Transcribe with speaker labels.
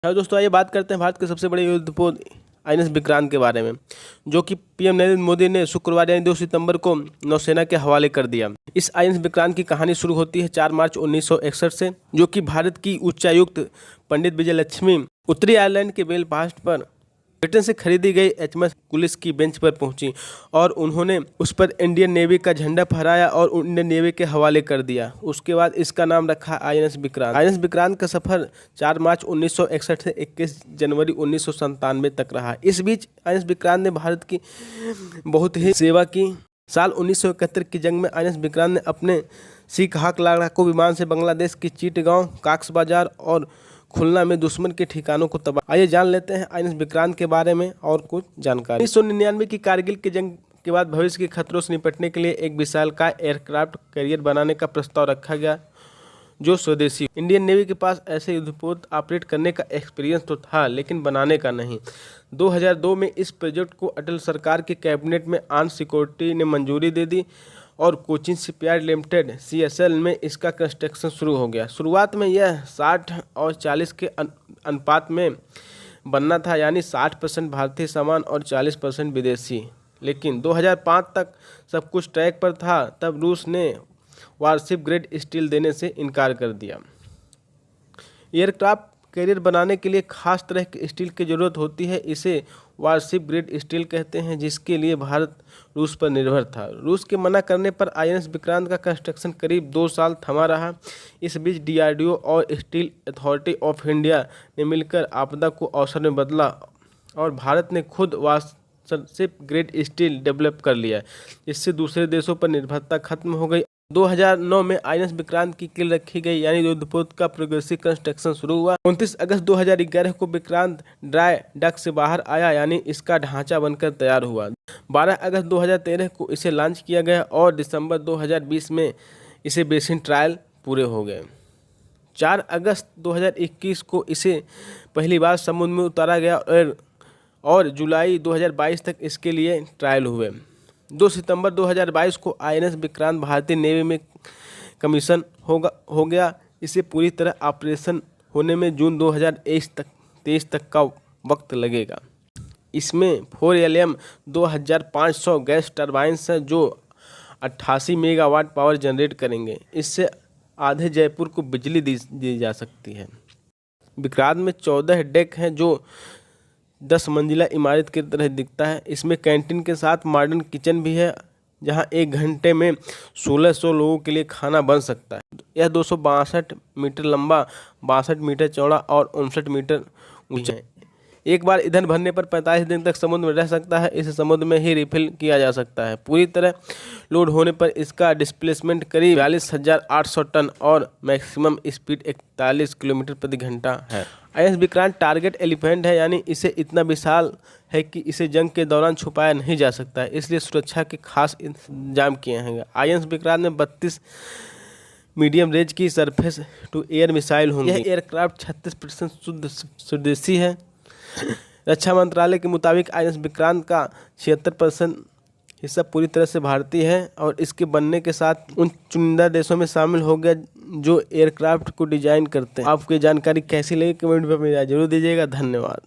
Speaker 1: Hello दोस्तों, आइए बात करते हैं भारत के सबसे बड़े युद्धपोत आईएनएस विक्रांत के बारे में, जो कि पीएम नरेंद्र मोदी ने शुक्रवार यानी 2 सितंबर को नौसेना के हवाले कर दिया। इस आईएनएस विक्रांत की कहानी शुरू होती है 4 मार्च 1961 से, जो कि भारत की उच्चायुक्त पंडित विजयलक्ष्मी उत्तरी आयरलैंड के बेलफास्ट पर ब्रिटेन से खरीदी गई एचएमएस पुलिस की बेंच पर पहुंची और उन्होंने उस पर इंडियन नेवी का झंडा फहराया और इंडियन नेवी के हवाले कर दिया। उसके बाद इसका नाम रखा आईएनएस विक्रांत। आईएनएस विक्रांत का सफर 4 मार्च 1961 से 21 जनवरी 1997 तक रहा। इस बीच आईएनएस विक्रांत ने भारत की बहुत ही सेवा की। साल 1971 की जंग में आईएनएस विक्रांत ने अपने सिख हाक लड़ाकू विमान से बांग्लादेश की चिटगांव, काक्स बाजार और खुलना में दुश्मन के ठिकानों को तबाह। आइए जान लेते हैं आईएनएस विक्रांत के बारे में और कुछ जानकारी। 1999 की कारगिल की जंग के बाद भविष्य के खतरों से निपटने के लिए एक विशालकाय एयरक्राफ्ट कैरियर बनाने का प्रस्ताव रखा गया, जो स्वदेशी। इंडियन नेवी के पास ऐसे युद्धपोत ऑपरेट करने का एक्सपीरियंस तो था, लेकिन बनाने का नहीं। 2002 में इस प्रोजेक्ट को अटल सरकार के कैबिनेट में आर्म सिक्योरिटी ने मंजूरी दे दी और कोचिन शिपयार्ड लिमिटेड CSL में इसका कंस्ट्रक्शन शुरू हो गया। शुरुआत में यह 60 और 40 के अनुपात में बनना था, यानी 60% भारतीय सामान और 40% विदेशी। लेकिन 2005 तक सब कुछ ट्रैक पर था, तब रूस ने वारशिप ग्रेड स्टील देने से इनकार कर दिया। एयरक्राफ्ट कैरियर बनाने के लिए खास तरह के स्टील की जरूरत होती है, इसे वारशिप ग्रेड स्टील कहते हैं, जिसके लिए भारत रूस पर निर्भर था। रूस के मना करने पर आईएनएस विक्रांत का कंस्ट्रक्शन करीब 2 साल थमा रहा। इस बीच DRDO और स्टील अथॉरिटी ऑफ इंडिया ने मिलकर आपदा को अवसर में बदला और भारत ने खुद वारशिप ग्रेड स्टील डेवलप कर लिया, जिससे दूसरे देशों पर निर्भरता खत्म हो गई। 2009 में आईएनएस विक्रांत की कील रखी गई, यानी युद्धपोत का प्रोग्रेसिव कंस्ट्रक्शन शुरू हुआ। 29 अगस्त 2011 को विक्रांत ड्राई डक से बाहर आया, यानी इसका ढांचा बनकर तैयार हुआ। 12 अगस्त 2013 को इसे लॉन्च किया गया और दिसंबर 2020 में इसे बेसिन ट्रायल पूरे हो गए। 4 अगस्त 2021 को इसे पहली बार समुद्र में उतारा गया और जुलाई 2022 तक इसके लिए ट्रायल हुए। 2 सितंबर 2022 को आईएनएस विक्रांत भारतीय नेवी में कमीशन हो गया। इसे पूरी तरह ऑपरेशन होने में जून 2023 तक का वक्त लगेगा। इसमें 4LM 2500 गैस टर्बाइन्स हैं, जो 88 मेगावाट पावर जनरेट करेंगे। इससे आधे जयपुर को बिजली दी जा सकती है। विक्रांत में 14 डेक हैं, जो 10 मंजिला इमारत की तरह दिखता है। इसमें कैंटीन के साथ मॉडर्न किचन भी है, जहां 1 घंटे में 1600 लोगों के लिए खाना बन सकता है। यह 262 मीटर लंबा, 62 मीटर चौड़ा और 59 मीटर ऊंचा है। एक बार ईंधन भरने पर 45 दिन तक समुद्र में रह सकता है। इसे समुद्र में ही रिफिल किया जा सकता है। पूरी तरह लोड होने पर इसका डिस्प्लेसमेंट करीब 42,800 टन और मैक्सिमम स्पीड 41 किलोमीटर प्रति घंटा है। आईएनएस विक्रांत टारगेट एलिफेंट है, यानी इसे इतना विशाल है कि इसे जंग के दौरान छुपाया नहीं जा सकता है, इसलिए सुरक्षा के खास इंतजाम किए हैं। आईएनएस विक्रांत में 32 मीडियम रेंज की सरफेस टू एयर मिसाइल होंगे। यह एयरक्राफ्ट 36% शुद्ध स्वदेशी है। रक्षा मंत्रालय के मुताबिक आईएनएस विक्रांत का 76% हिस्सा पूरी तरह से भारतीय है और इसके बनने के साथ उन चुनिंदा देशों में शामिल हो गया जो एयरक्राफ्ट को डिजाइन करते हैं। आपको ये जानकारी कैसी लगी कमेंट में जरूर दीजिएगा। धन्यवाद।